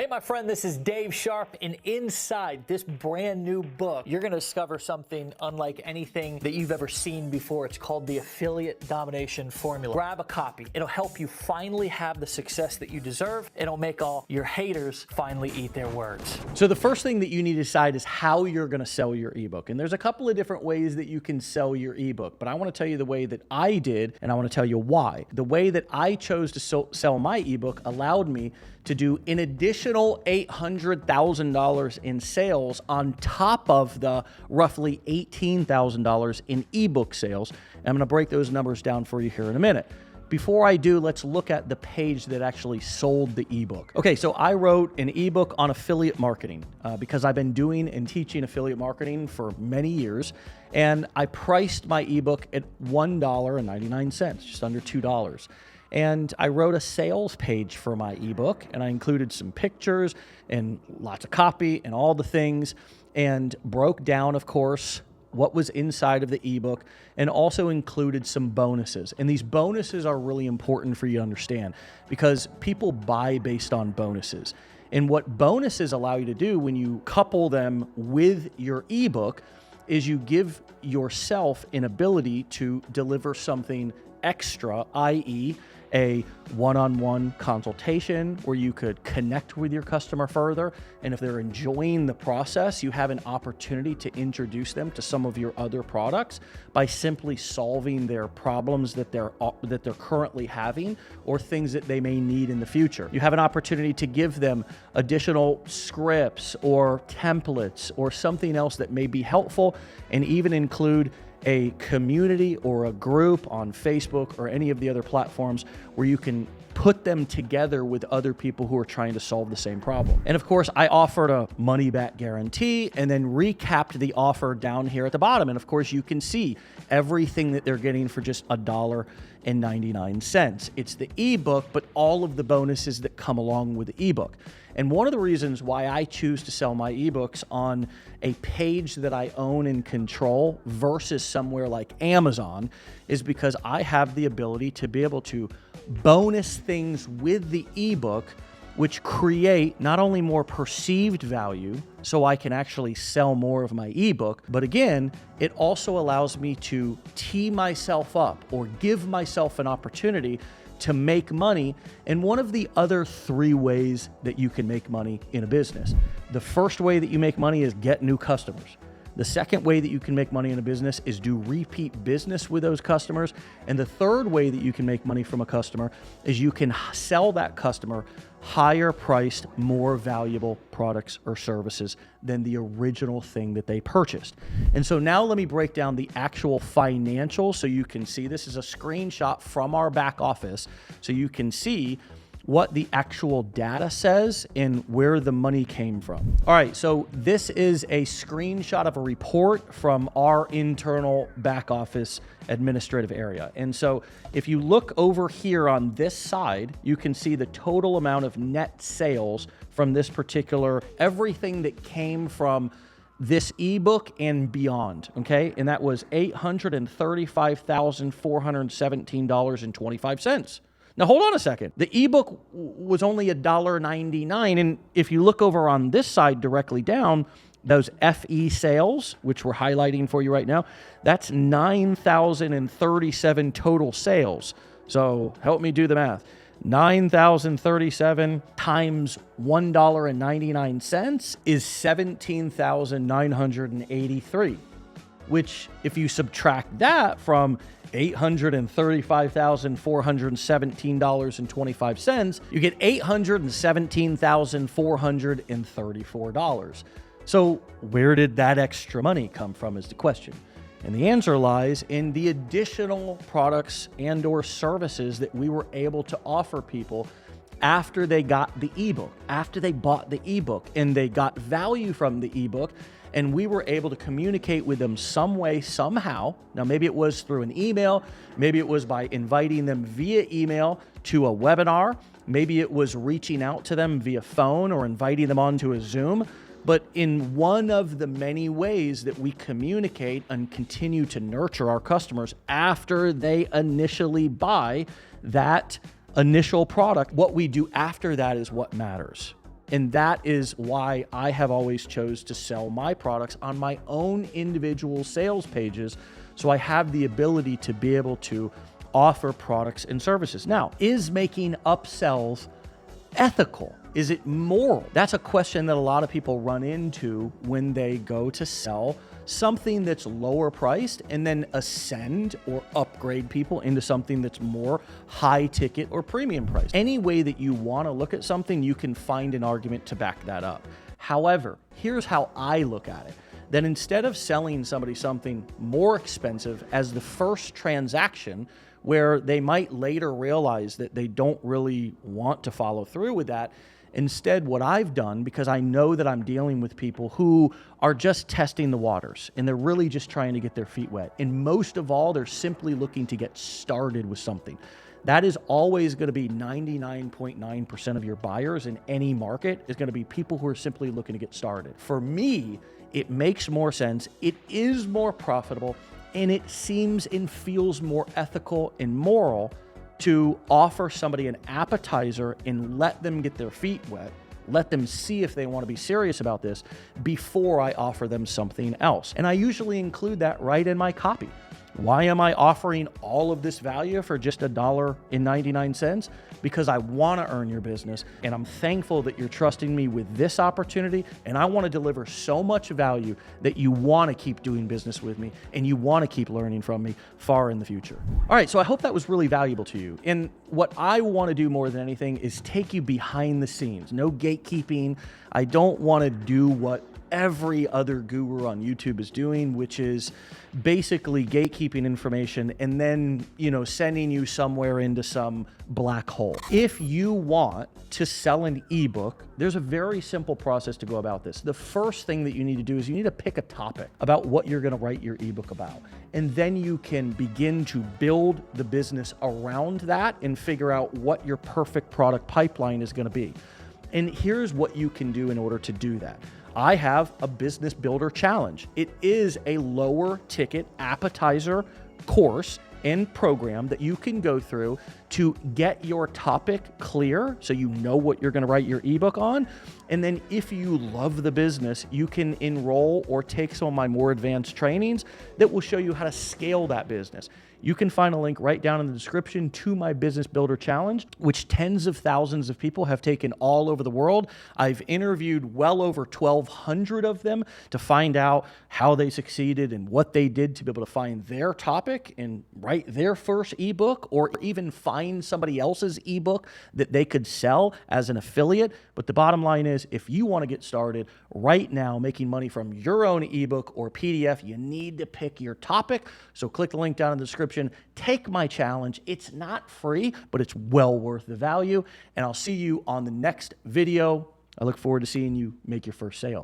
my friend, this is Dave Sharp, and inside this brand new book, you're going to discover something unlike anything that you've ever seen before. It's called the Affiliate Domination Formula. Grab a copy. It'll help you finally have the success that you deserve. It'll make all your haters finally eat their words. So the first thing that you need to decide is how you're going to sell your ebook. And there's a couple of different ways that you can sell your ebook, but I want to tell you the way that I did, and I want to tell you why. The way that I chose to sell my ebook allowed me to do an additional $800,000 in sales on top of the roughly $18,000 in ebook sales. And I'm going to break those numbers down for you here in a minute. Before I do, let's look at the page that actually sold the ebook. Okay, so I wrote an ebook on affiliate marketing because I've been doing and teaching affiliate marketing for many years, and I priced my ebook at $1.99, just under $2. And I wrote a sales page for my ebook, and I included some pictures and lots of copy and all the things, and broke down, of course, what was inside of the ebook, and also included some bonuses. And these bonuses are really important for you to understand because people buy based on bonuses. And what bonuses allow you to do when you couple them with your ebook is you give yourself an ability to deliver something extra, i.e., a one-on-one consultation where you could connect with your customer further. And if they're enjoying the process, you have an opportunity to introduce them to some of your other products by simply solving their problems that they're currently having or things that they may need in the future. You have an opportunity to give them additional scripts or templates or something else that may be helpful, and even include a community or a group on Facebook or any of the other platforms where you can put them together with other people who are trying to solve the same problem. And of course, I offered a money back guarantee and then recapped the offer down here at the bottom. And of course, you can see everything that they're getting for just $1.99. It's the ebook, but all of the bonuses that come along with the ebook. And one of the reasons why I choose to sell my ebooks on a page that I own and control versus somewhere like Amazon is because I have the ability to be able to bonus things with the ebook, which create not only more perceived value, so I can actually sell more of my ebook, but again, it also allows me to tee myself up or give myself an opportunity to make money in one of the other three ways that you can make money in a business. The first way that you make money is get new customers. The second way that you can make money in a business is do repeat business with those customers. And the third way that you can make money from a customer is you can sell that customer higher priced, more valuable products or services than the original thing that they purchased. And so now let me break down the actual financials so you can see. This is a screenshot from our back office so you can see what the actual data says and where the money came from. All right, so this is a screenshot of a report from our internal back office administrative area. And so if you look over here on this side, you can see the total amount of net sales from this particular, everything that came from this ebook and beyond, okay? And that was $835,417.25. Now, hold on a second. The ebook was only $1.99. And if you look over on this side directly down, those FE sales, which we're highlighting for you right now, that's 9,037 total sales. So help me do the math. 9,037 times $1.99 is 17,983, which if you subtract that from $835,417.25, you get $817,434. So where did that extra money come from is the question. And the answer lies in the additional products and or services that we were able to offer people after they got the ebook, after they bought the ebook and they got value from the ebook. And we were able to communicate with them some way, somehow. Now, maybe it was through an email. Maybe it was by inviting them via email to a webinar. Maybe it was reaching out to them via phone or inviting them onto a Zoom. But in one of the many ways that we communicate and continue to nurture our customers after they initially buy that initial product, what we do after that is what matters. And that is why I have always chose to sell my products on my own individual sales pages. So I have the ability to be able to offer products and services. Now, is making upsells ethical? Is it moral? That's a question that a lot of people run into when they go to sell something that's lower priced and then ascend or upgrade people into something that's more high ticket or premium priced. Any way that you want to look at something, you can find an argument to back that up. However, here's how I look at it. That instead of selling somebody something more expensive as the first transaction, where they might later realize that they don't really want to follow through with that, instead, what I've done, because I know that I'm dealing with people who are just testing the waters and they're really just trying to get their feet wet. And most of all, they're simply looking to get started with something. That is always going to be 99.9% of your buyers in any market is going to be people who are simply looking to get started. For me, it makes more sense. It is more profitable, and it seems and feels more ethical and moral to offer somebody an appetizer and let them get their feet wet, let them see if they want to be serious about this before I offer them something else. And I usually include that right in my copy. Why am I offering all of this value for just $1.99? Because I want to earn your business, and I'm thankful that you're trusting me with this opportunity, and I want to deliver so much value that you want to keep doing business with me and you want to keep learning from me far in the future. All right, so I hope that was really valuable to you. And what I want to do more than anything is take you behind the scenes. No gatekeeping. I don't want to do what every other guru on YouTube is doing, which is basically gatekeeping information and then, sending you somewhere into some black hole. If you want to sell an ebook, there's a very simple process to go about this. The first thing that you need to do is you need to pick a topic about what you're going to write your ebook about. And then you can begin to build the business around that and figure out what your perfect product pipeline is going to be. And here's what you can do in order to do that. I have a business builder challenge. It is a lower ticket appetizer course and program that you can go through to get your topic clear so you know what you're going to write your ebook on. And then if you love the business, you can enroll or take some of my more advanced trainings that will show you how to scale that business. You can find a link right down in the description to my Business Builder Challenge, which tens of thousands of people have taken all over the world. I've interviewed well over 1,200 of them to find out how they succeeded and what they did to be able to find their topic and write their first ebook, or even find somebody else's ebook that they could sell as an affiliate. But the bottom line is, if you want to get started right now making money from your own ebook or PDF, you need to pick your topic. So click the link down in the description. Take my challenge. It's not free, but it's well worth the value. And I'll see you on the next video. I look forward to seeing you make your first sale.